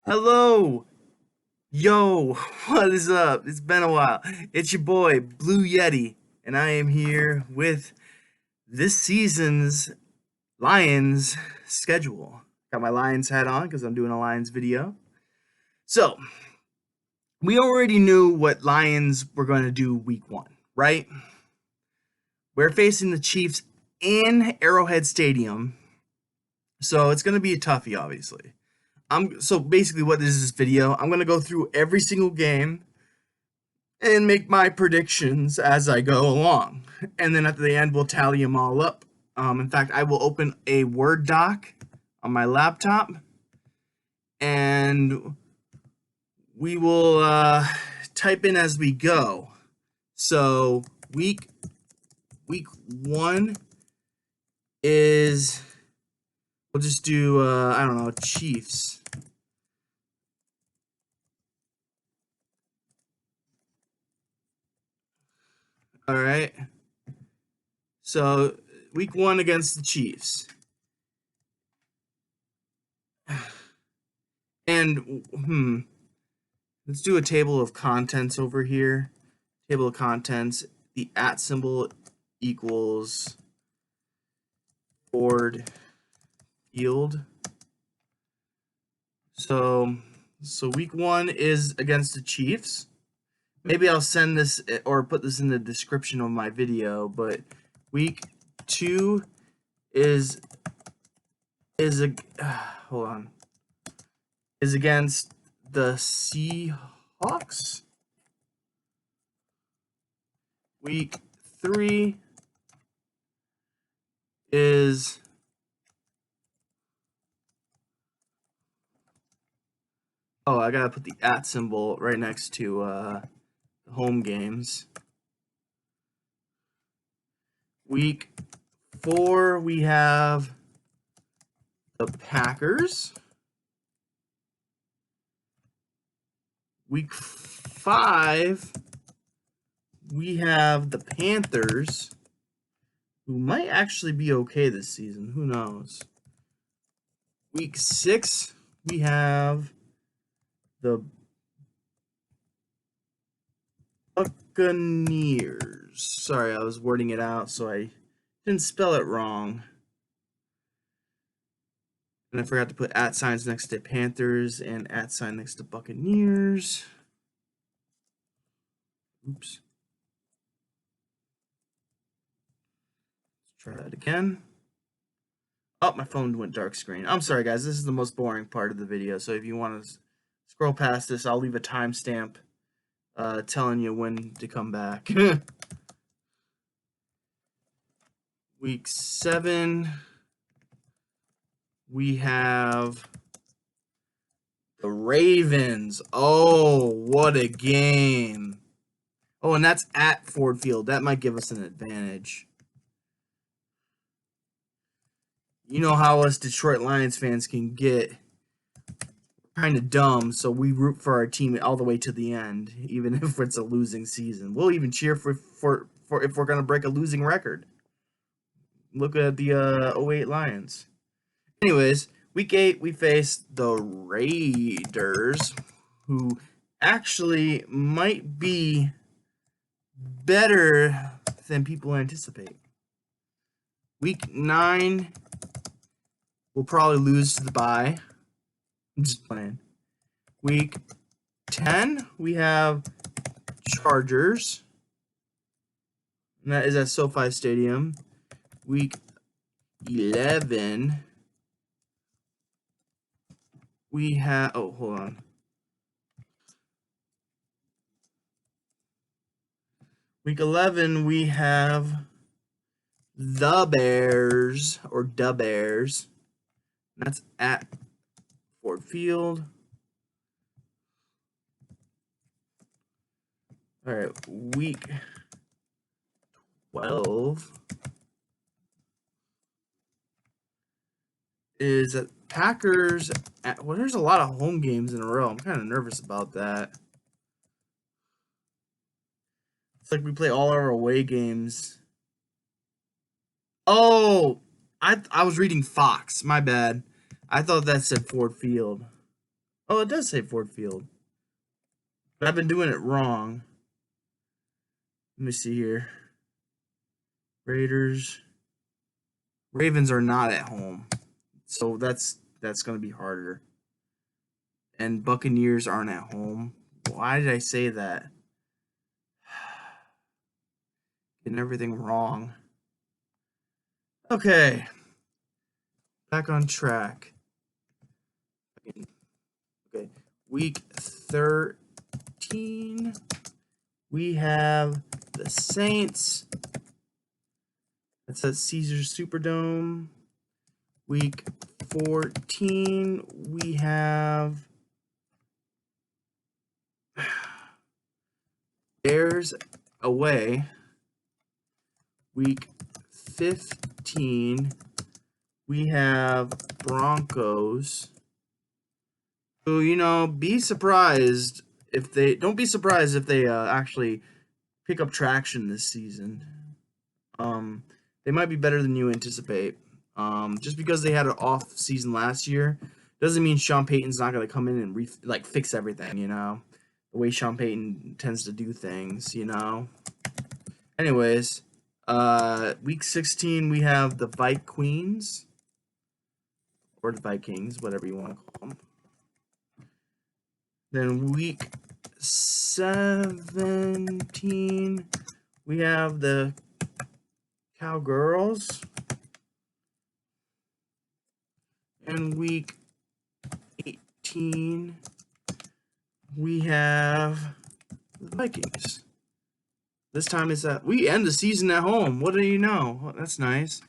Hello, yo, what is up? It's been a while. It's your boy, Blue Yeti, and I am here with this season's Lions schedule. Got my Lions hat on because I'm doing a Lions video. So, we already knew what Lions were going to do week one, right? We're facing the Chiefs in Arrowhead Stadium, so it's going to be a toughie, obviously. So basically what is this video? I'm gonna go through every single game and make my predictions as I go along, and then at the end we'll tally them all up. In fact, I will open a Word doc on my laptop, and we will type in as we go. So week one is, we'll just do I don't know, Chiefs. All right. So week one against the Chiefs. And let's do a table of contents over here. Table of contents. The at symbol equals Ford Field. So week one is against the Chiefs. Maybe I'll send this or put this in the description of my video, but week two is against the Seahawks. Week three is I gotta put the at symbol right next to the home games. Week four, we have the Packers. Week five, we have the Panthers, who might actually be okay this season. Who knows? Week six, we have the Buccaneers. Sorry, I was wording it out, so I didn't spell it wrong. And I forgot to put at signs next to Panthers and at sign next to Buccaneers. Oops. Let's try that again. Oh, my phone went dark screen. I'm sorry, guys. This is the most boring part of the video. So if you want to scroll past this, I'll leave a timestamp telling you when to come back. Week 7, we have the Ravens. Oh, what a game. Oh, and that's at Ford Field. That might give us an advantage. You know how us Detroit Lions fans can get kind of dumb, so we root for our team all the way to the end, even if it's a losing season. We'll even cheer for if we're going to break a losing record. Look at the 08 Lions. Anyways, week 8, we face the Raiders, who actually might be better than people anticipate. Week 9, we'll probably lose to the bye. I'm just playing. Week 10, we have Chargers. And that is at SoFi Stadium. Week 11, we have... Oh, hold on. Week 11, we have the Bears, or Da Bears. That's at Ford Field. All right, week 12 is at Packers. Well, there's a lot of home games in a row. I'm kind of nervous about that. It's like we play all our away games. Oh, I was reading Fox. My bad. I thought that said Ford Field. Oh, it does say Ford Field. But I've been doing it wrong. Let me see here. Raiders. Ravens are not at home. So that's going to be harder. And Buccaneers aren't at home. Why did I say that? Getting everything wrong. Okay. Back on track. Okay. Week 13. We have the Saints. That's at Caesars Superdome. Week 14, we have Bears away. Week 15, we have Broncos. So, be surprised if they actually pick up traction this season. They might be better than you anticipate. Just because they had an off season last year doesn't mean Sean Payton's not going to come in and fix everything, the way Sean Payton tends to do things, Anyways, week 16 we have the Vikings or the Vikings, whatever you want to call them. Then week 17 we have the Cowgirls. And week 18, we have the Vikings. This time we end the season at home. What do you know? Well, that's nice.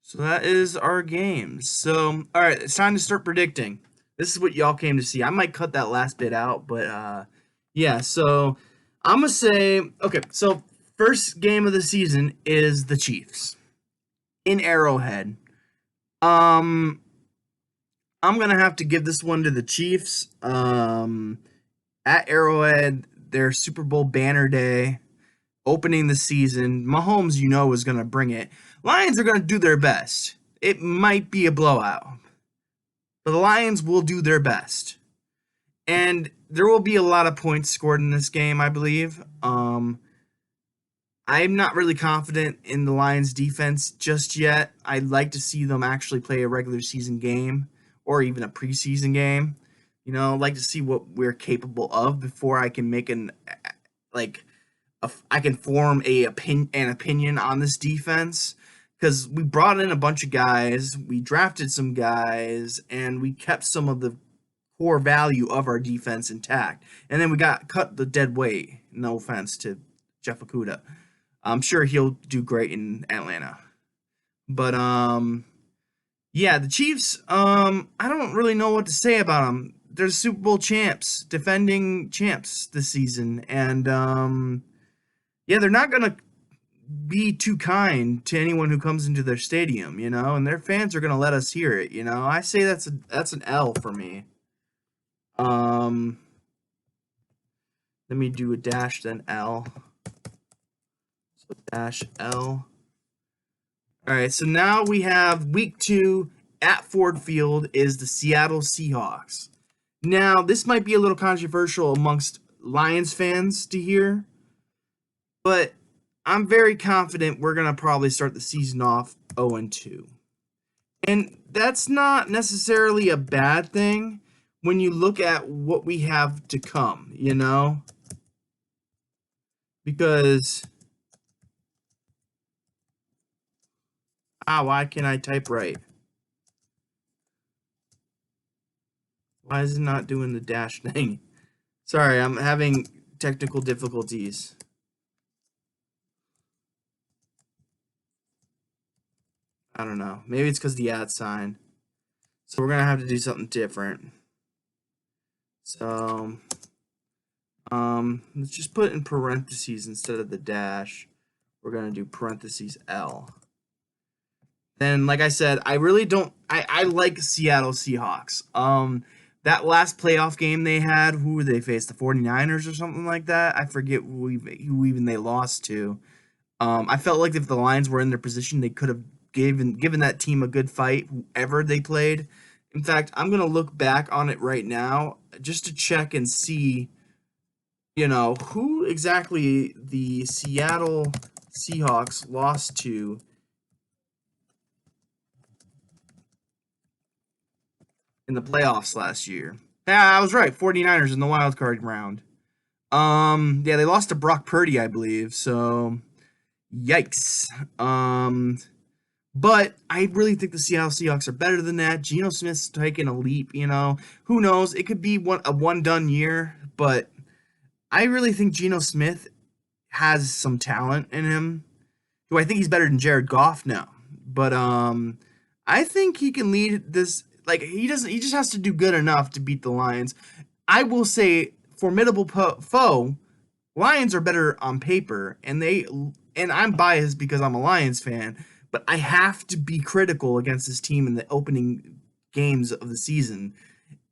So that is our games. So, all right, it's time to start predicting. This is what y'all came to see. I might cut that last bit out, but yeah. So I'm gonna say, okay. So first game of the season is the Chiefs in Arrowhead. I'm gonna have to give this one to the Chiefs. At Arrowhead, their Super Bowl banner day, opening the season. Mahomes, is gonna bring it. Lions are gonna do their best. It might be a blowout, but the Lions will do their best, and there will be a lot of points scored in this game, I believe. I'm not really confident in the Lions defense just yet. I'd like to see them actually play a regular season game or even a preseason game. I'd like to see what we're capable of before I can make I can form an opinion on this defense, because we brought in a bunch of guys, we drafted some guys, and we kept some of the core value of our defense intact. And then we got cut the dead weight. No offense to Jeff Okudah. I'm sure he'll do great in Atlanta. But yeah, the Chiefs, I don't really know what to say about them. They're Super Bowl champs, defending champs this season, and yeah, they're not gonna be too kind to anyone who comes into their stadium, and their fans are gonna let us hear it. I say that's an L for me. Let me do a dash then L. Dash L. All right, so now we have week 2 at Ford Field is the Seattle Seahawks. Now, this might be a little controversial amongst Lions fans to hear, but I'm very confident we're going to probably start the season off 0-2. And that's not necessarily a bad thing when you look at what we have to come, Because why can't I type right? Why is it not doing the dash thing? Sorry, I'm having technical difficulties. I don't know. Maybe it's because the @ sign. So we're going to have to do something different. So, let's just put it in parentheses instead of the dash. We're going to do parentheses L. Then, like I said, I really don't. I like Seattle Seahawks. That last playoff game they had, who were they faced? The 49ers or something like that? I forget who even they lost to. I felt like if the Lions were in their position, they could have given that team a good fight, whoever they played. In fact, I'm gonna look back on it right now just to check and see, who exactly the Seattle Seahawks lost to in the playoffs last year. Yeah, I was right. 49ers in the wild card round. Yeah, they lost to Brock Purdy, I believe. So, yikes. But I really think the Seattle Seahawks are better than that. Geno Smith's taking a leap, Who knows? It could be a one done year, but I really think Geno Smith has some talent in him. Do I think he's better than Jared Goff? No. But I think he can lead this. Like, he doesn't. He just has to do good enough to beat the Lions. I will say, formidable foe. Lions are better on paper, and I'm biased because I'm a Lions fan, but I have to be critical against this team in the opening games of the season.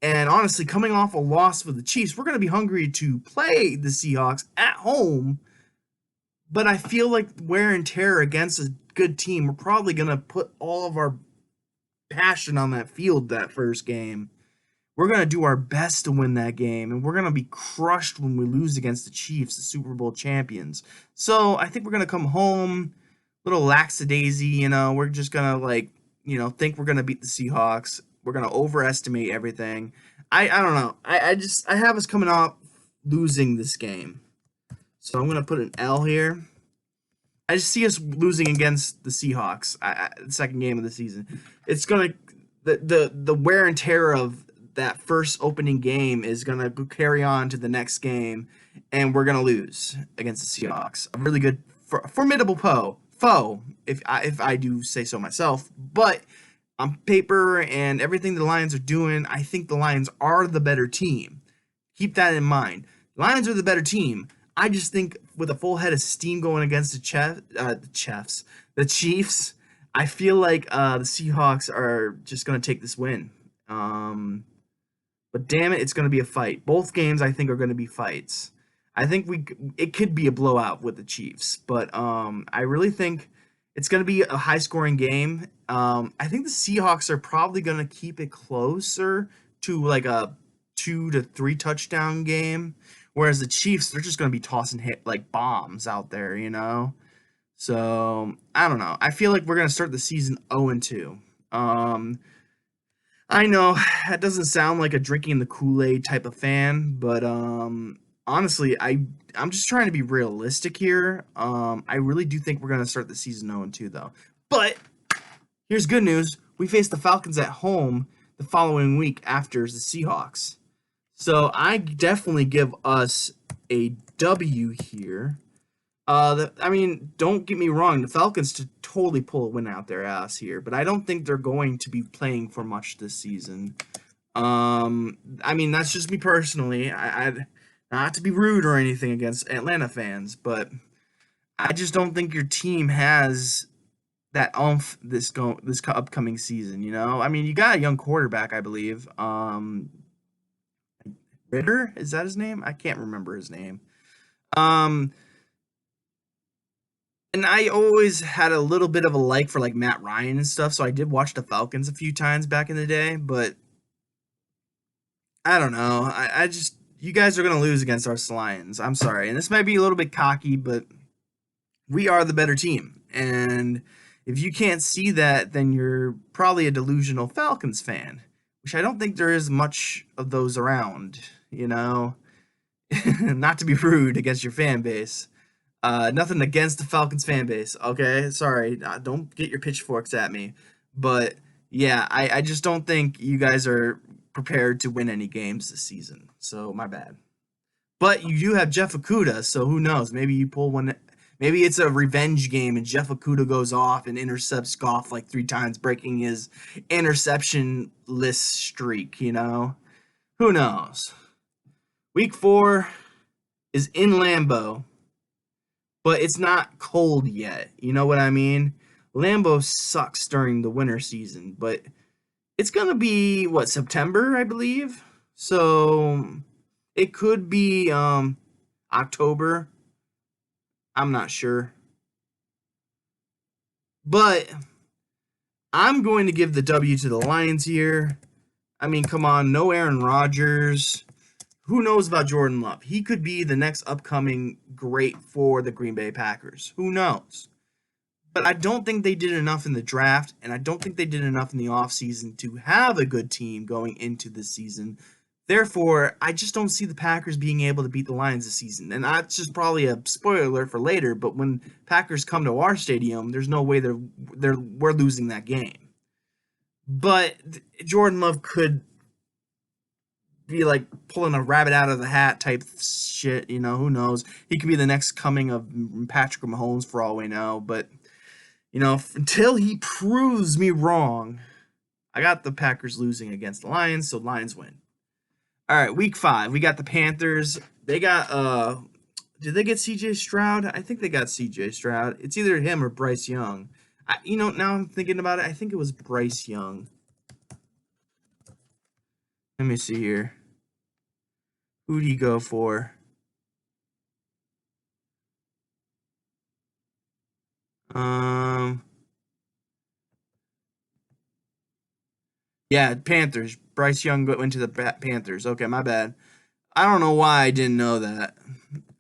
And honestly, coming off a loss for the Chiefs, we're going to be hungry to play the Seahawks at home. But I feel like wear and tear against a good team, we're probably going to put all of our passion on that field that first game. We're going to do our best to win that game, and we're going to be crushed when we lose against the Chiefs, the Super Bowl champions. So I think we're going to come home a little lackadaisy, We're just going to, think we're going to beat the Seahawks. We're going to overestimate everything. I don't know. I have us coming off losing this game. So I'm going to put an L here. I just see us losing against the Seahawks, the second game of the season. It's going to the wear and tear of that first opening game is going to carry on to the next game, and we're going to lose against the Seahawks. A really good, formidable foe, if I do say so myself. But on paper and everything the Lions are doing, I think the Lions are the better team. Keep that in mind. The Lions are the better team. I just think with a full head of steam going against the Chiefs, I feel like the Seahawks are just going to take this win. But damn it, it's going to be a fight. Both games, I think, are going to be fights. I think it could be a blowout with the Chiefs, but I really think it's going to be a high-scoring game. I think the Seahawks are probably going to keep it closer to like a 2 to 3 touchdown game, whereas the Chiefs, they're just going to be tossing like bombs out there, So I don't know. I feel like we're going to start the season 0-2. I know that doesn't sound like a drinking the Kool-Aid type of fan, but honestly, I'm just trying to be realistic here. I really do think we're gonna start the season 0-2 though. But here's good news: we face the Falcons at home the following week after the Seahawks. So I definitely give us a W here. Don't get me wrong. The Falcons to totally pull a win out their ass here, but I don't think they're going to be playing for much this season. That's just me personally. I not to be rude or anything against Atlanta fans, but I just don't think your team has that oomph this upcoming season. You got a young quarterback, I believe. Ritter, is that his name? I can't remember his name. And I always had a little bit of a like for like Matt Ryan and stuff, so I did watch the Falcons a few times back in the day, but I don't know. I just you guys are gonna lose against our Lions. I'm sorry. And this might be a little bit cocky, but we are the better team. And if you can't see that, then you're probably a delusional Falcons fan, which I don't think there is much of those around, Not to be rude against your fan base. Nothing against the Falcons fan base, okay? Sorry, don't get your pitchforks at me. But yeah, I just don't think you guys are prepared to win any games this season. So my bad. But you do have Jeff Okuda, so who knows? Maybe you pull one. Maybe it's a revenge game and Jeff Okuda goes off and intercepts Goff like 3 times, breaking his interception list streak, Who knows? Week 4 is in Lambeau. But it's not cold yet. You know what I mean? Lambeau sucks during the winter season, but it's going to be, September, I believe? So it could be October. I'm not sure. But I'm going to give the W to the Lions here. I mean, come on, no Aaron Rodgers. Who knows about Jordan Love? He could be the next upcoming great for the Green Bay Packers. Who knows? But I don't think they did enough in the draft, and I don't think they did enough in the offseason to have a good team going into this season. Therefore, I just don't see the Packers being able to beat the Lions this season. And that's just probably a spoiler alert for later, but when Packers come to our stadium, there's no way we're losing that game. But Jordan Love could be like pulling a rabbit out of the hat type shit, who knows? He could be the next coming of Patrick Mahomes for all we know, but until he proves me wrong, I got the Packers losing against the Lions, so Lions win. All right, week 5. We got the Panthers. They got did they get CJ Stroud? I think they got CJ Stroud. It's either him or Bryce Young. Now I'm thinking about it. I think it was Bryce Young. Let me see here. Who'd he go for? Yeah, Panthers. Bryce Young went to the Panthers. Okay, my bad. I don't know why I didn't know that.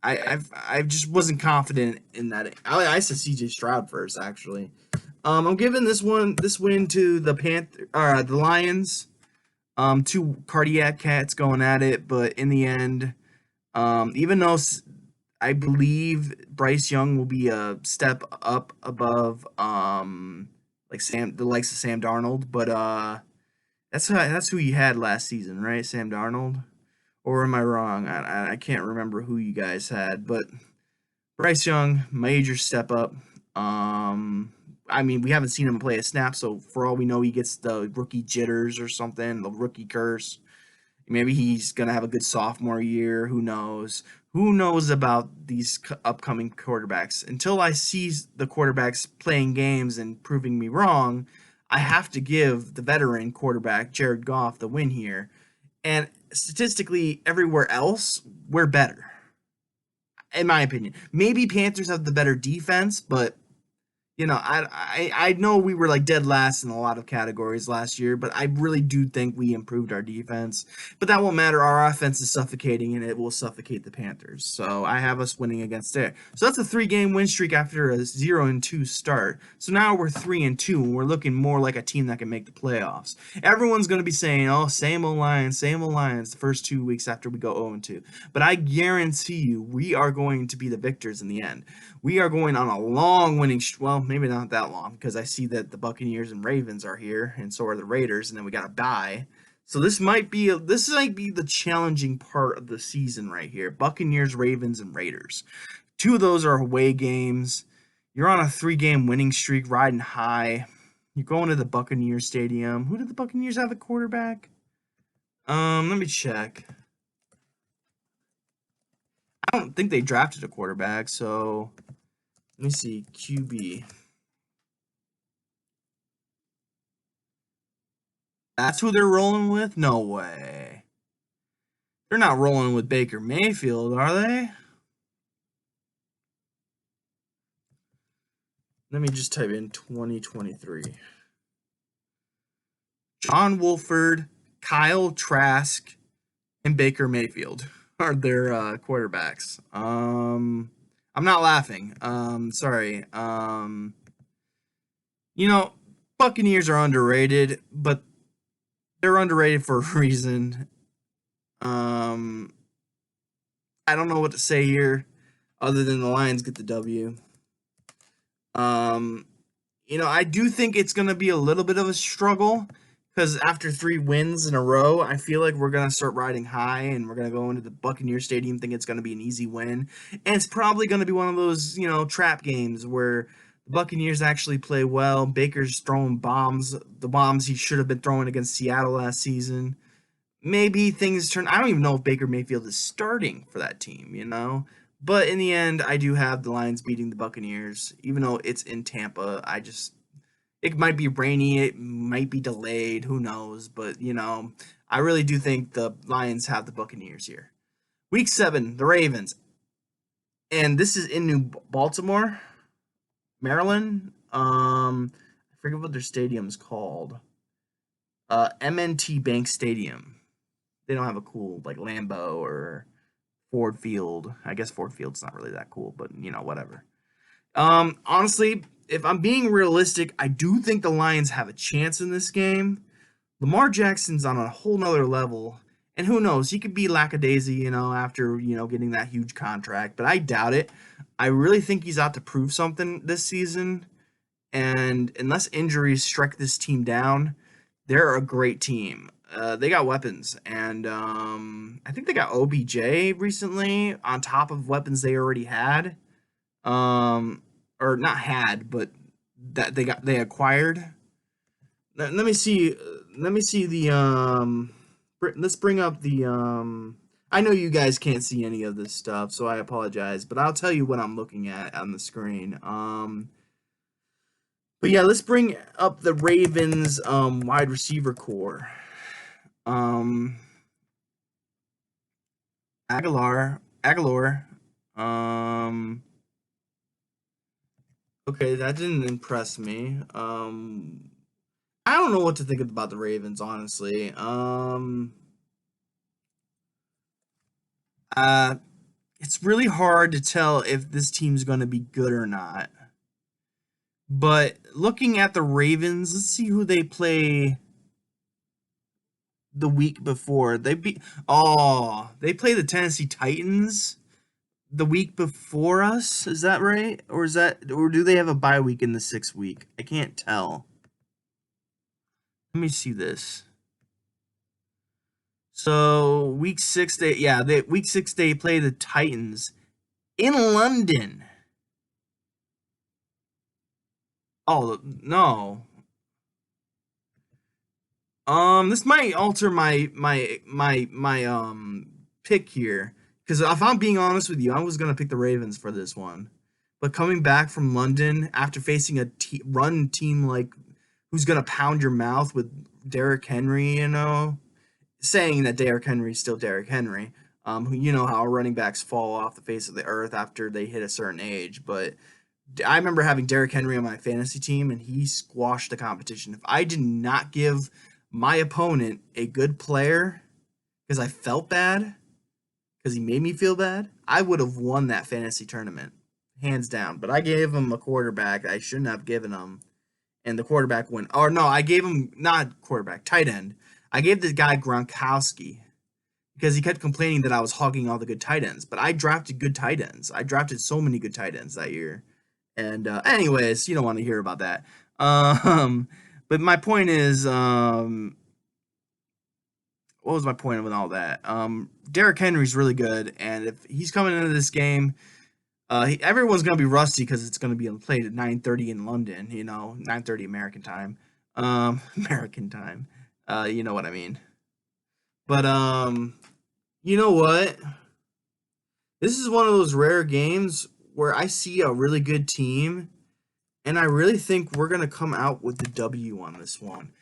I just wasn't confident in that. I said CJ Stroud first, actually. I'm giving this win to the Lions. Two cardiac cats going at it, but in the end, even though I believe Bryce Young will be a step up above the likes of Sam Darnold, but that's who you had last season, right? Sam Darnold, or am I wrong? I can't remember who you guys had, but Bryce Young, major step up. I mean, we haven't seen him play a snap, so for all we know, he gets the rookie jitters or something, the rookie curse. Maybe he's gonna have a good sophomore year. Who knows? Who knows about these upcoming quarterbacks? Until I see the quarterbacks playing games and proving me wrong, I have to give the veteran quarterback Jared Goff the win here. And statistically, everywhere else, we're better, in my opinion. Maybe Panthers have the better defense, but I know we were like dead last in a lot of categories last year, but I really do think we improved our defense. But that won't matter. Our offense is suffocating, and it will suffocate the Panthers. So I have us winning against there. So that's a 3-game win streak after a 0-2 start. So now we're 3-2, and we're looking more like a team that can make the playoffs. Everyone's going to be saying, "Oh, same old Lions, same old Lions," the first 2 weeks after we go 0-2. But I guarantee you, we are going to be the victors in the end. We are going on a long winning well, maybe not that long, because I see that the Buccaneers and Ravens are here, and so are the Raiders, and then we got a bye. So this might be the challenging part of the season right here. Buccaneers, Ravens, and Raiders. 2 of those are away games. You're on a 3-game winning streak, riding high. You're going to the Buccaneers Stadium. Who did the Buccaneers have at quarterback? Let me check. I don't think they drafted a quarterback, so let me see. QB. That's who they're rolling with? No way. They're not rolling with Baker Mayfield, are they? Let me just type in 2023. John Wolford, Kyle Trask, and Baker Mayfield are their quarterbacks. I'm not laughing. Sorry. Buccaneers are underrated, but they're underrated for a reason. I don't know what to say here other than the Lions get the W. I do think it's going to be a little bit of a struggle because after 3 wins in a row, I feel like we're going to start riding high and we're going to go into the Buccaneers Stadium thinking it's going to be an easy win. And it's probably going to be one of those, trap games where the Buccaneers actually play well. Baker's throwing bombs, the bombs he should have been throwing against Seattle last season. Maybe things turn. I don't even know if Baker Mayfield is starting for that team. But in the end, I do have the Lions beating the Buccaneers, even though it's in Tampa. It might be rainy, it might be delayed, who knows? But I really do think the Lions have the Buccaneers here. Week 7, the Ravens, and this is in New Baltimore, Maryland. I forget what their stadium's called. MNT Bank Stadium. They don't have a cool like Lambeau or Ford Field. I guess Ford Field's not really that cool, but whatever. Honestly, if I'm being realistic, I do think the Lions have a chance in this game. Lamar Jackson's on a whole nother level, and who knows, he could be lackadaisy, after getting that huge contract, but I doubt it. I really think he's out to prove something this season, and unless injuries strike this team down, they're a great team. They got weapons, and I think they got OBJ recently on top of weapons they already had, um, or not had, but that they acquired. Let me see. Let me see the let's bring up the I know you guys can't see any of this stuff, so I apologize, but I'll tell you what I'm looking at on the screen. But yeah, let's bring up the Ravens wide receiver core. Um Aguilar. Um okay, that didn't impress me. I don't know what to think about the Ravens, honestly. Uh, it's really hard to tell if this team's going to be good or not. But looking at the Ravens, let's see who they play the week before. They play the Tennessee Titans the week before us. Is that right? Or do they have a bye week in the 6th week? I can't tell. Let me see this. So week 6 they play the Titans in London. Oh no. This might alter my pick here, because if I'm being honest with you, I was gonna pick the Ravens for this one, but coming back from London after facing a run team like who's gonna pound your mouth with Derrick Henry, saying that Derrick Henry's still Derrick Henry. You know how running backs fall off the face of the earth after they hit a certain age, but I remember having Derrick Henry on my fantasy team, and he squashed the competition. If I did not give my opponent a good player because I felt bad, because he made me feel bad, I would have won that fantasy tournament, hands down. But I gave him a quarterback I shouldn't have given him, and the quarterback went. Or no, I gave him not quarterback, tight end. I gave this guy Gronkowski because he kept complaining that I was hogging all the good tight ends. But I drafted good tight ends. I drafted so many good tight ends that year. And anyways, you don't want to hear about that. But my point is, what was my point with all that? Derrick Henry's really good, and if he's coming into this game, everyone's gonna be rusty because it's gonna be played at 9:30 in London. 9:30 American time. American time. You know what I mean. But you know what? This is one of those rare games where I see a really good team, and I really think we're going to come out with the W on this one.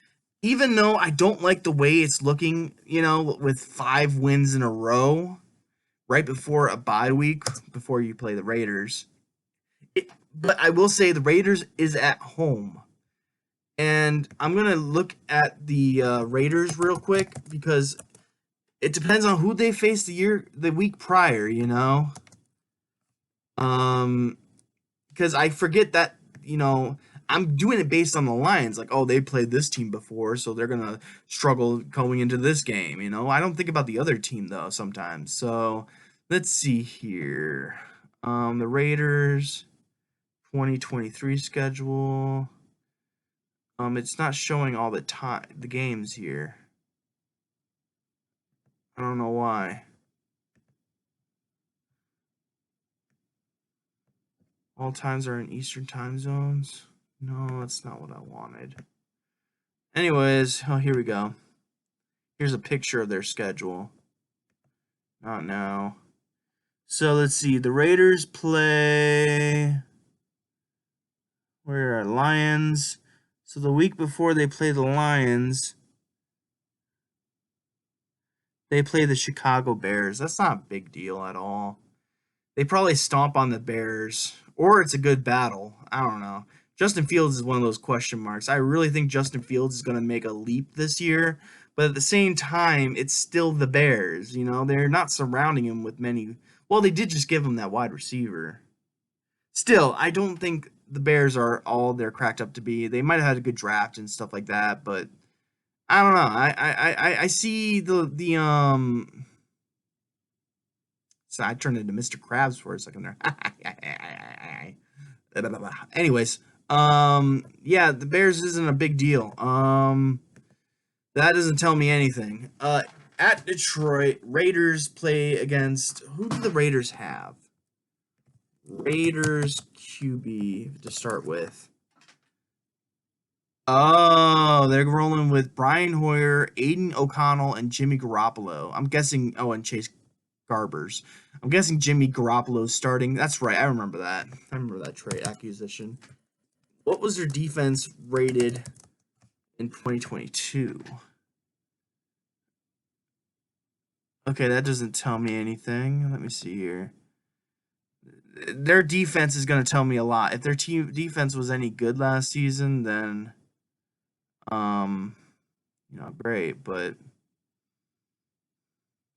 Even though I don't like the way it's looking, with 5 wins in a row right before a bye week, before you play the Raiders. But I will say the Raiders is at home. And I'm going to look at the Raiders real quick because it depends on who they faced the week prior, because I forget that, I'm doing it based on the Lions. Like, oh, they played this team before, so they're gonna struggle going into this game. I don't think about the other team though sometimes. So let's see here. The Raiders 2023 schedule. It's not showing all the games here. I don't know why. All times are in Eastern time zones. No, that's not what I wanted. Anyways, here we go. Here's a picture of their schedule. Not now. So let's see. The Raiders play. Where are Lions? So the week before they play the Lions, they play the Chicago Bears. That's not a big deal at all. They probably stomp on the Bears, or it's a good battle. I don't know. Justin Fields is one of those question marks. I really think Justin Fields is going to make a leap this year, but at the same time, it's still the Bears. You know, they're not surrounding him with many. Well, they did just give him that wide receiver. Still, I don't think the Bears are all they're cracked up to be. They might have had a good draft and stuff like that, but I don't know. I see the. So I turned into Mr. Krabs for a second there. Anyways, yeah, the Bears isn't a big deal. That doesn't tell me anything. At Detroit, Raiders play against who do the Raiders have? Raiders QB to start with. Oh, they're rolling with Brian Hoyer, Aiden O'Connell, and Jimmy Garoppolo. I'm guessing. Oh, and Chase Garbers. I'm guessing Jimmy Garoppolo's starting. That's right. I remember that. I remember that trade acquisition. What was their defense rated in 2022? Okay, that doesn't tell me anything. Let me see here. Their defense is going to tell me a lot. If their team defense was any good last season, then um great, but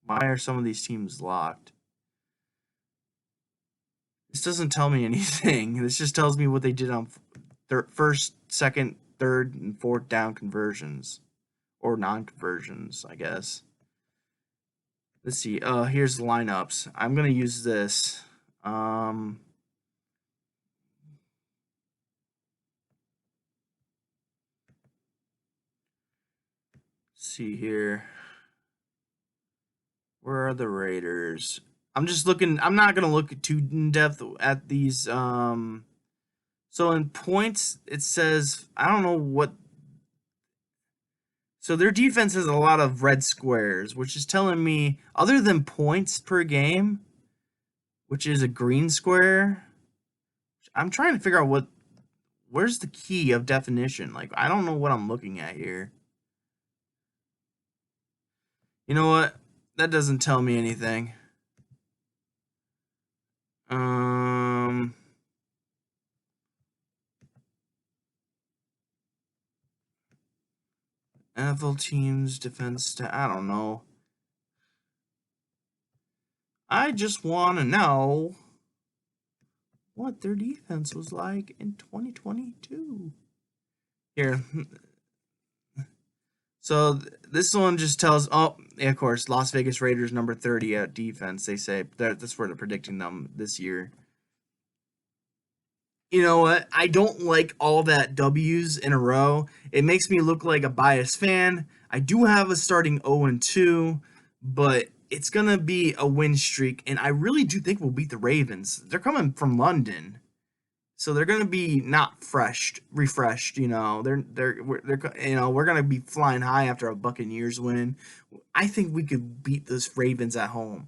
why are some of these teams locked? This doesn't tell me anything. This just tells me what they did on first, second, third, and fourth down conversions or non-conversions, I guess. Let's see. Here's the lineups. I'm gonna use this. See here. Where are the Raiders? I'm just looking. I'm not gonna look too in depth at these. So in points, it says I don't know what. So their defense has a lot of red squares, which is telling me other than points per game, which is a green square. I'm trying to figure out where's the key of definition. Like I don't know what I'm looking at here. You know what? That doesn't tell me anything. NFL teams defense. I don't know. I just want to know what their defense was like in 2022. Here. So this one just tells, oh, yeah, of course, Las Vegas Raiders number 30 at defense. They say that's where they're predicting them this year. You know what? I don't like all that W's in a row. It makes me look like a biased fan. I do have a starting 0-2, but it's going to be a win streak, and I really do think we'll beat the Ravens. They're coming from London. So they're going to be not refreshed, you know. They're we're going to be flying high after a Buccaneers win. I think we could beat those Ravens at home.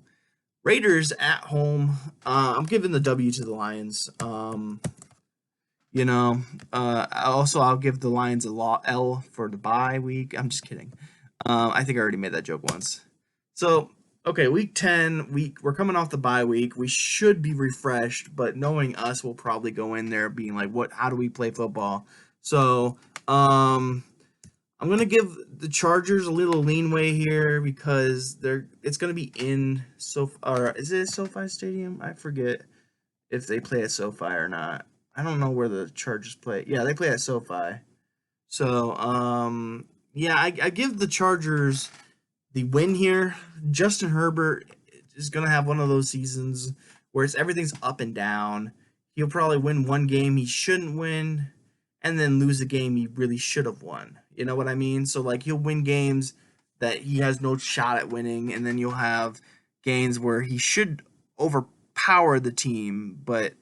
Raiders at home. I'm giving the W to the Lions. I'll give the Lions a L for the bye week. I'm just kidding. I think I already made that joke once. So, okay, week 10, we're coming off the bye week. We should be refreshed, but knowing us, we'll probably go in there being like, how do we play football? So, I'm gonna give the Chargers a little leanway here because it's gonna be in is it SoFi Stadium? I forget if they play at SoFi or not. I don't know where the Chargers play. Yeah, they play at SoFi. So, yeah, I give the Chargers the win here. Justin Herbert is going to have one of those seasons where everything's up and down. He'll probably win one game he shouldn't win and then lose a game he really should have won. You know what I mean? So, like, he'll win games that he has no shot at winning, and then you'll have games where he should overpower the team, but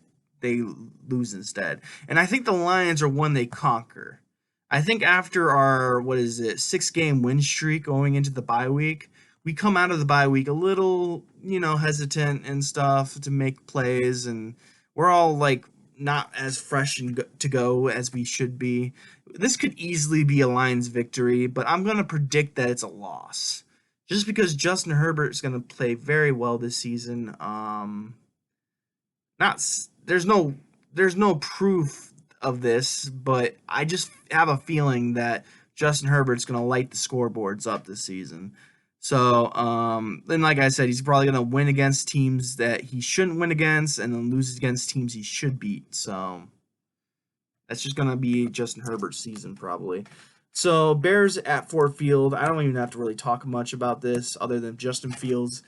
they lose instead. And I think the Lions are one they conquer. I think after our 6-game win streak going into the bye week, we come out of the bye week a little, hesitant and stuff to make plays, and we're all like not as fresh and to go as we should be. This could easily be a Lions victory, but I'm going to predict that it's a loss. Just because Justin Herbert is going to play very well this season. Not there's no proof of this, but I just have a feeling that Justin Herbert's going to light the scoreboards up this season. So, then like I said, he's probably going to win against teams that he shouldn't win against and then lose against teams he should beat. So, that's just going to be Justin Herbert's season probably. So, Bears at Ford Field. I don't even have to really talk much about this other than Justin Fields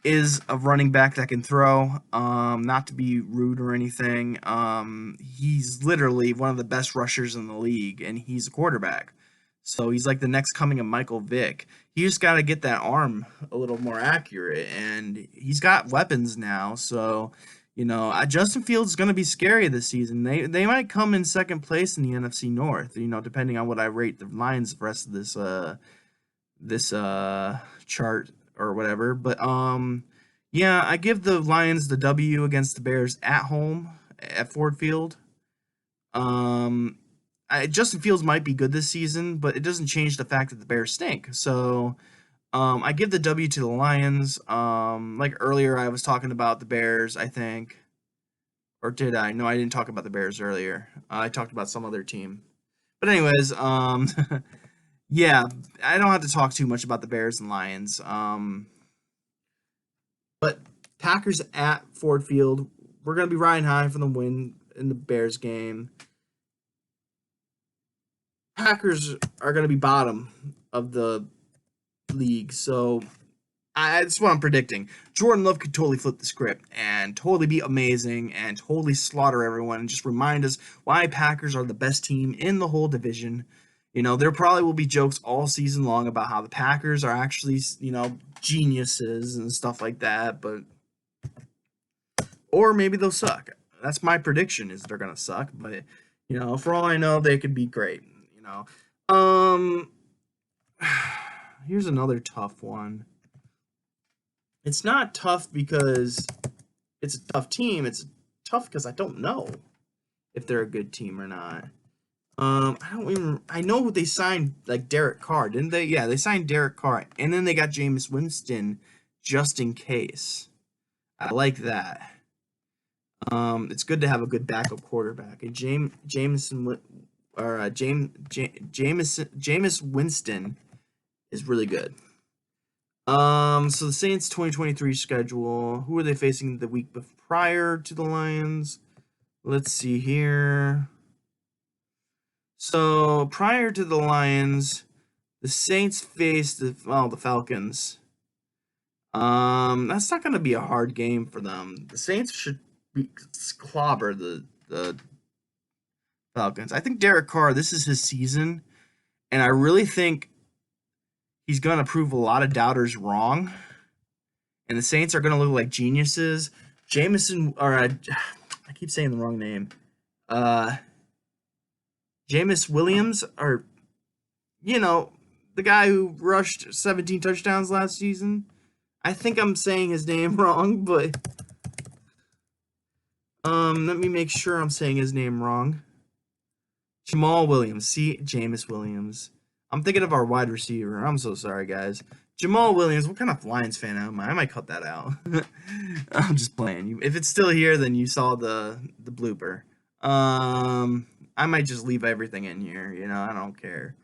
is a running back that can throw. Not to be rude or anything. He's literally one of the best rushers in the league, and he's a quarterback. So he's like the next coming of Michael Vick. He just got to get that arm a little more accurate, and he's got weapons now. So, Justin Fields is going to be scary this season. They might come in second place in the NFC North. Depending on what I rate the Lions the rest of this chart or whatever. But yeah, I give the Lions the W against the Bears at home at Ford Field. Justin Fields might be good this season, but it doesn't change the fact that the Bears stink. So I give the W to the Lions. Like earlier, I was talking about the Bears, I think. Or did I? No, I didn't talk about the Bears earlier. I talked about some other team. But anyways, yeah, I don't have to talk too much about the Bears and Lions. But Packers at Ford Field, we're going to be riding high for the win in the Bears game. Packers are going to be bottom of the league, so that's what I'm predicting. Jordan Love could totally flip the script and totally be amazing and totally slaughter everyone and just remind us why Packers are the best team in the whole division. There probably will be jokes all season long about how the Packers are actually, geniuses and stuff like that, or maybe they'll suck. That's my prediction, is they're going to suck, but, for all I know, they could be great, Here's another tough one. It's not tough because it's a tough team. It's tough because I don't know if they're a good team or not. I know they signed like Derek Carr, didn't they? Yeah, they signed Derek Carr, and then they got Jameis Winston just in case. I like that. It's good to have a good backup quarterback. And Jameis Winston is really good. So the Saints 2023 schedule. Who are they facing the week prior to the Lions? Let's see here. So prior to the Lions, the Saints faced the Falcons. That's not going to be a hard game for them. The Saints should clobber the Falcons. I think Derek Carr, this is his season, and I really think he's going to prove a lot of doubters wrong, and the Saints are going to look like geniuses. I keep saying the wrong name. Jameis Williams, or, the guy who rushed 17 touchdowns last season. I think I'm saying his name wrong, but let me make sure I'm saying his name wrong. Jamal Williams. See, Jameis Williams. I'm thinking of our wide receiver. I'm so sorry, guys. Jamal Williams. What kind of Lions fan am I? I might cut that out. I'm just playing. If it's still here, then you saw the blooper. I might just leave everything in here. I don't care.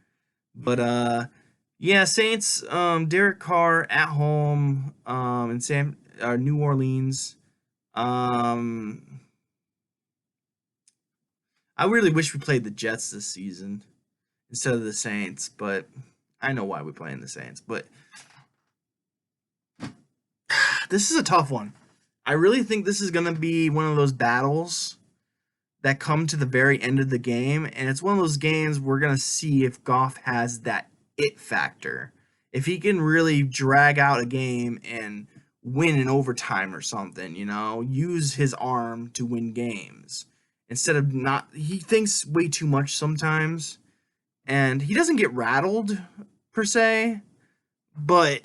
But yeah, Saints. Derek Carr at home. In New Orleans. I really wish we played the Jets this season instead of the Saints, but I know why we're playing the Saints. But this is a tough one. I really think this is going to be one of those battles that come to the very end of the game, and it's one of those games we're going to see if Goff has that it factor. If he can really drag out a game and win in overtime or something, use his arm to win games. Instead of he thinks way too much sometimes, and he doesn't get rattled per se, but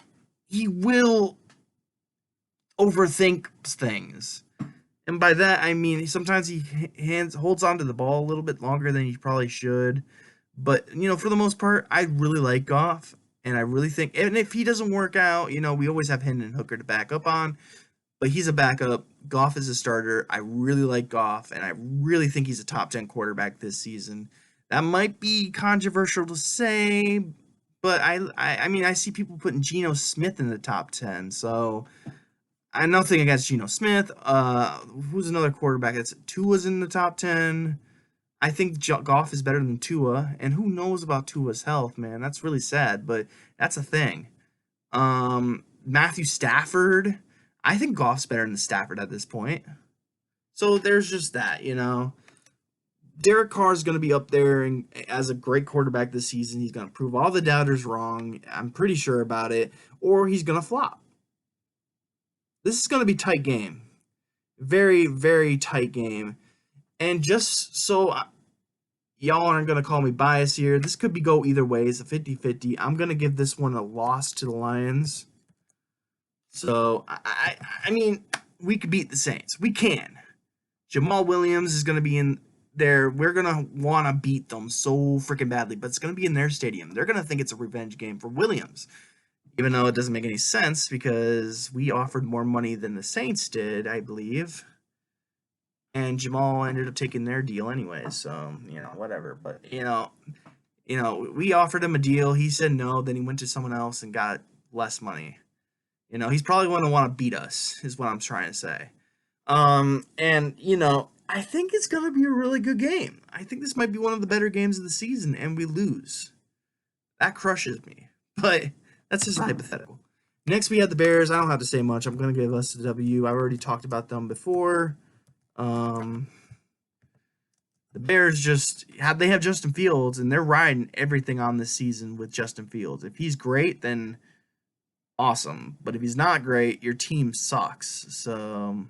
he will overthink things. And by that, I mean, sometimes he holds on to the ball a little bit longer than he probably should. But, for the most part, I really like Goff, and I really think, and if he doesn't work out, we always have Hendon Hooker to back up on. but he's a backup. Goff is a starter. I really like Goff, and I really think he's a top 10 quarterback this season. That might be controversial to say, but I mean, I see people putting Geno Smith in the top 10, so I nothing against Geno Smith. Who's another quarterback that's Tua's in the top 10? I think Goff is better than Tua, and who knows about Tua's health, man? That's really sad, but that's a thing. Matthew Stafford. I think Goff's better than Stafford at this point. So there's just that. Derek Carr is going to be up there and as a great quarterback this season. He's going to prove all the doubters wrong. I'm pretty sure about it. Or he's going to flop. This is going to be a tight game. Very, very tight game. And just so y'all aren't going to call me biased here, this could go either way. It's a 50-50. I'm going to give this one a loss to the Lions. So, I mean, we could beat the Saints. We can. Jamal Williams is going to be in there. We're going to want to beat them so freaking badly, but it's going to be in their stadium. They're going to think it's a revenge game for Williams, even though it doesn't make any sense because we offered more money than the Saints did, I believe. And Jamal ended up taking their deal anyway, so, whatever. But, we offered him a deal. He said no. Then he went to someone else and got less money. He's probably going to want to beat us, is what I'm trying to say. I think it's going to be a really good game. I think this might be one of the better games of the season, and we lose. That crushes me. But that's just hypothetical. Next, we have the Bears. I don't have to say much. I'm going to give us the W. I've already talked about them before. The Bears they have Justin Fields, and they're riding everything on this season with Justin Fields. If he's great, then awesome. But if he's not great, your team sucks. So,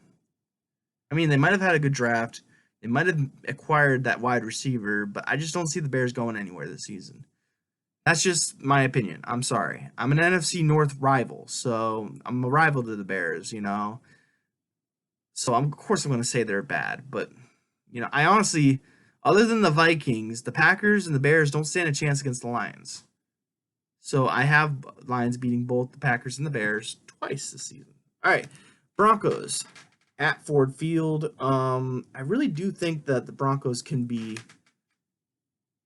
I mean, they might have had a good draft. They might have acquired that wide receiver, but I just don't see the Bears going anywhere this season. That's just my opinion. I'm sorry. I'm an NFC North rival, so I'm a rival to the Bears, So, of course, I'm going to say they're bad. But, I honestly, other than the Vikings, the Packers and the Bears don't stand a chance against the Lions. So I have Lions beating both the Packers and the Bears twice this season. All right, Broncos at Ford Field. I really do think that the Broncos can be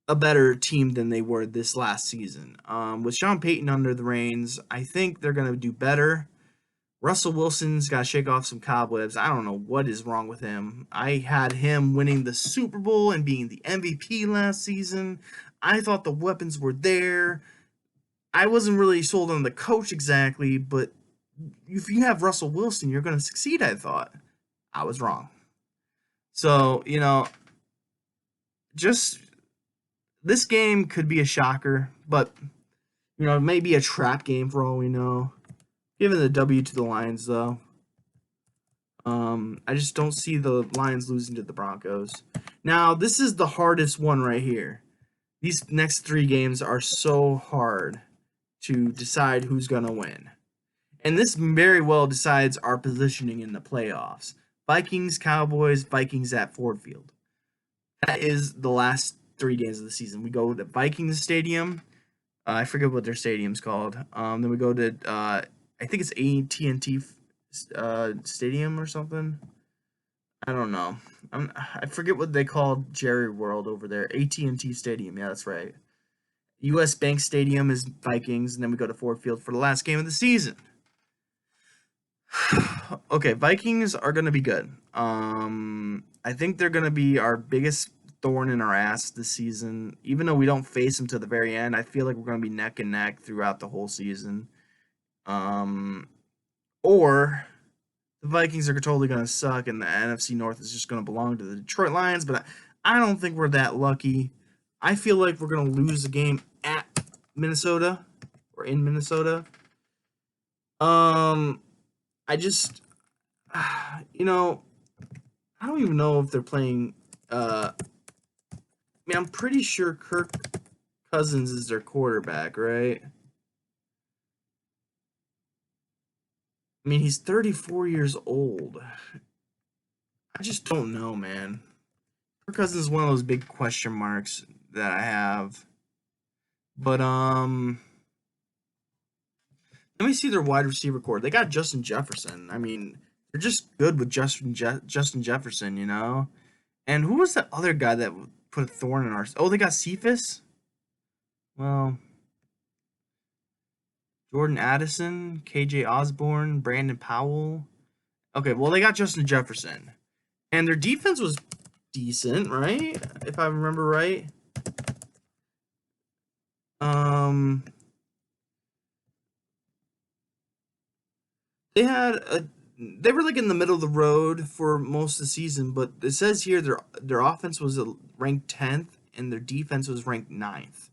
a better team than they were this last season. With Sean Payton under the reins, I think they're going to do better. Russell Wilson's got to shake off some cobwebs. I don't know what is wrong with him. I had him winning the Super Bowl and being the MVP last season. I thought the weapons were there. I wasn't really sold on the coach exactly, but if you have Russell Wilson, you're going to succeed, I thought. I was wrong. So, just this game could be a shocker, but, it may be a trap game for all we know. Giving the W to the Lions, though. I just don't see the Lions losing to the Broncos. Now, this is the hardest one right here. These next 3 games are so hard to decide who's going to win. And this very well decides our positioning in the playoffs. Vikings, Cowboys, Vikings at Ford Field. That is the last 3 games of the season. We go to Vikings Stadium. I forget what their stadium's called. Then we go to, I think it's AT&T Stadium or something. I don't know. I forget what they called Jerry World over there. AT&T Stadium. Yeah, that's right. U.S. Bank Stadium is Vikings, and then we go to Ford Field for the last game of the season. Okay, Vikings are going to be good. I think they're going to be our biggest thorn in our ass this season. Even though we don't face them to the very end, I feel like we're going to be neck and neck throughout the whole season. Or the Vikings are totally going to suck, and the NFC North is just going to belong to the Detroit Lions, but I don't think we're that lucky. I feel like we're going to lose the game at Minnesota or in Minnesota. I just, I don't even know if they're playing. I mean, I'm pretty sure Kirk Cousins is their quarterback, right? I mean, he's 34 years old. I just don't know, man. Kirk Cousins is one of those big question marks that I have. But let me see their wide receiver core. They got Justin Jefferson. I mean, They're just good with Justin Jefferson, you know. And who was that other guy that put a thorn in our? Oh, they got Cephas. Well, Jordan Addison, KJ Osborne, Brandon Powell. Okay, well they got Justin Jefferson, and their defense was decent, right? If I remember right. Um, they had a they were like in the middle of the road for most of the season, but it says here their offense was ranked 10th and their defense was ranked ninth.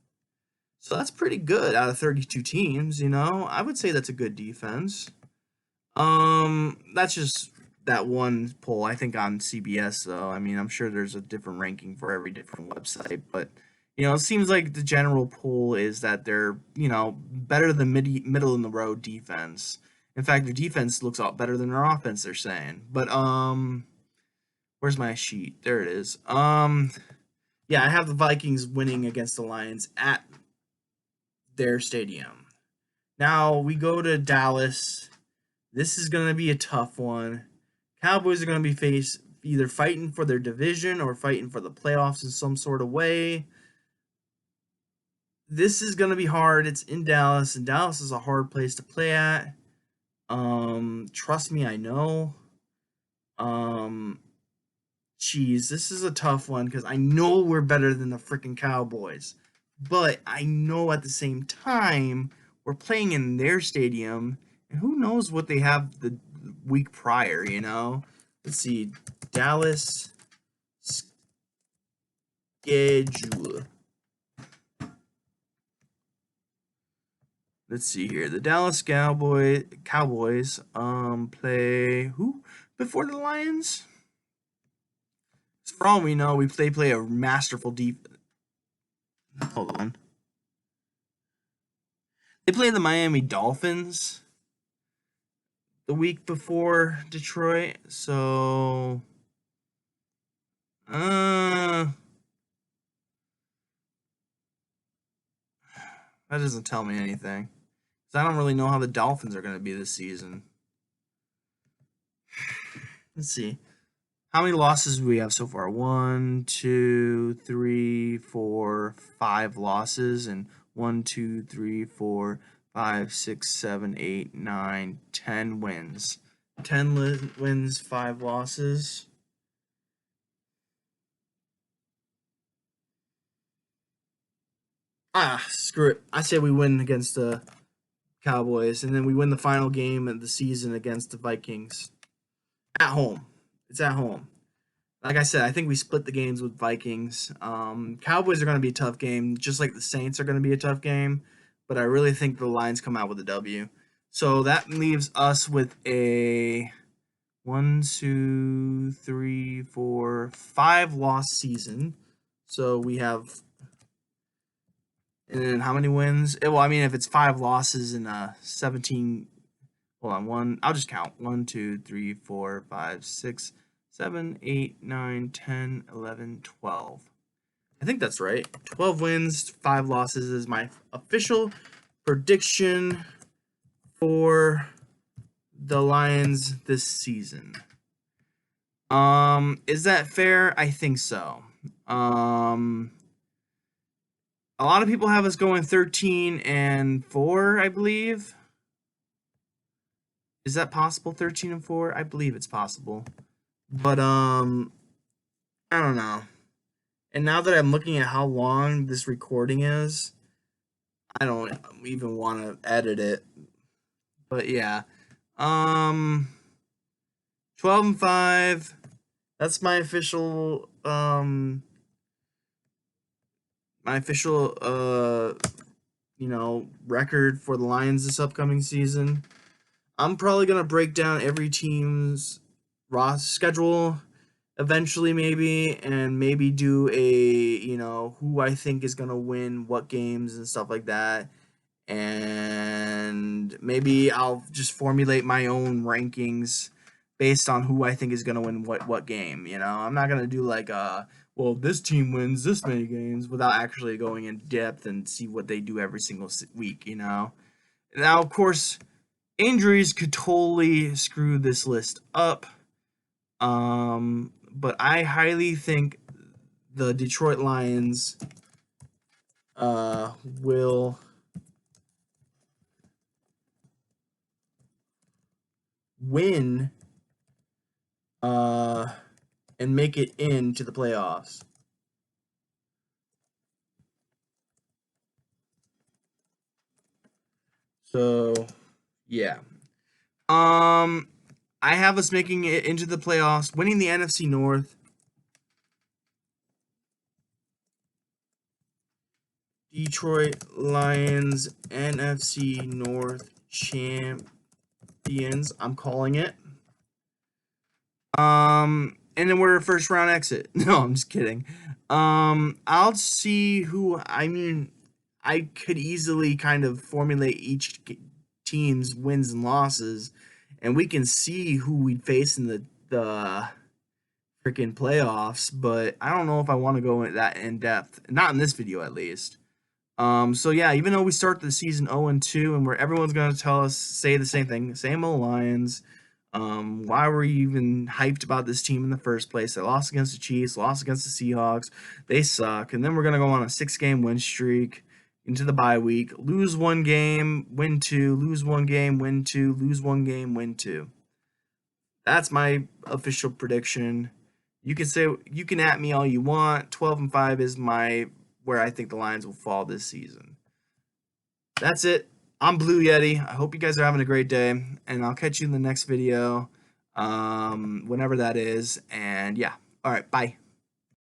So that's pretty good out of 32 teams, you know. I would say that's a good defense. That's just that one poll. I think on CBS though. I mean, I'm sure there's a different ranking for every different website, but it seems like the general poll is that they're, better than middle in the road defense. In fact, their defense looks a lot better than their offense, they're saying. But where's my sheet? There it is. Yeah, I have the Vikings winning against the Lions at their stadium. Now we go to Dallas. This is going to be a tough one. Cowboys are going to be either fighting for their division or fighting for the playoffs in some sort of way. This is going to be hard. It's in Dallas, and Dallas is a hard place to play at. Trust me, I know. This is a tough one because I know we're better than the freaking Cowboys, but I know at the same time we're playing in their stadium, and who knows what they have the week prior, you know? Let's see. Dallas schedule. Let's see here. The Dallas Cowboys play who before the Lions? For all we know, they play a masterful defense. Hold on. They play the Miami Dolphins the week before Detroit, so that doesn't tell me anything. Cuz I don't really know how the Dolphins are going to be this season. Let's see. How many losses do we have so far? 1, 2, 3, 4, 5 losses, and 1, 2, 3, 4, 5, 6, 7, 8, 9, 10 wins. 10 wins, 5 losses. Screw it. I say we win against the Cowboys, and then we win the final game of the season against the Vikings. At home. It's at home. Like I said, I think we split the games with Vikings. Cowboys are going to be a tough game, just like the Saints are going to be a tough game. But I really think the Lions come out with a W. So that leaves us with a 1, 2, 3, 4, 5 loss season. So we have, and then how many wins? Well, I mean, if it's 5 losses and 17. Hold on, one. I'll just count. 1, 2, 3, 4, 5, 6, 7, 8, 9, 10, 11, 12. I think that's right. 12 wins, 5 losses is my official prediction for the Lions this season. Is that fair? I think so. A lot of people have us going 13-4, I believe. Is that possible? 13-4? I believe it's possible. But I don't know. And now that I'm looking at how long this recording is, I don't even want to edit it. But yeah. 12-5. That's my official record for the Lions this upcoming season. I'm probably gonna break down every team's roster schedule eventually, maybe, and maybe do a who I think is gonna win what games and stuff like that. And maybe I'll just formulate my own rankings based on who I think is gonna win what game. I'm not gonna do like well, this team wins this many games without actually going in depth and see what they do every single week. Now, of course, Injuries could totally screw this list up. But I highly think the Detroit Lions will win and make it into the playoffs. So, yeah. I have us making it into the playoffs, winning the NFC North. Detroit Lions NFC North champions. I'm calling it. And then we're a first round exit. No, I'm just kidding. I'll see who. I mean, I could easily kind of formulate each team's wins and losses, and we can see who we'd face in the freaking playoffs. But I don't know if I want to go into that in depth. Not in this video, at least. So yeah, even though we start the season 0-2, and where everyone's gonna say the same thing, same old Lions. Why were you even hyped about this team in the first place? They lost against the Chiefs, lost against the Seahawks. They suck. And then we're gonna go on a 6-game win streak into the bye week. Lose one game, win two. Lose one game, win two. Lose one game, win two. That's my official prediction. You can at me all you want. 12-5 is my where I think the Lions will fall this season. That's it. I'm Blue Yeti. I hope you guys are having a great day, and I'll catch you in the next video, whenever that is. And yeah, all right, bye.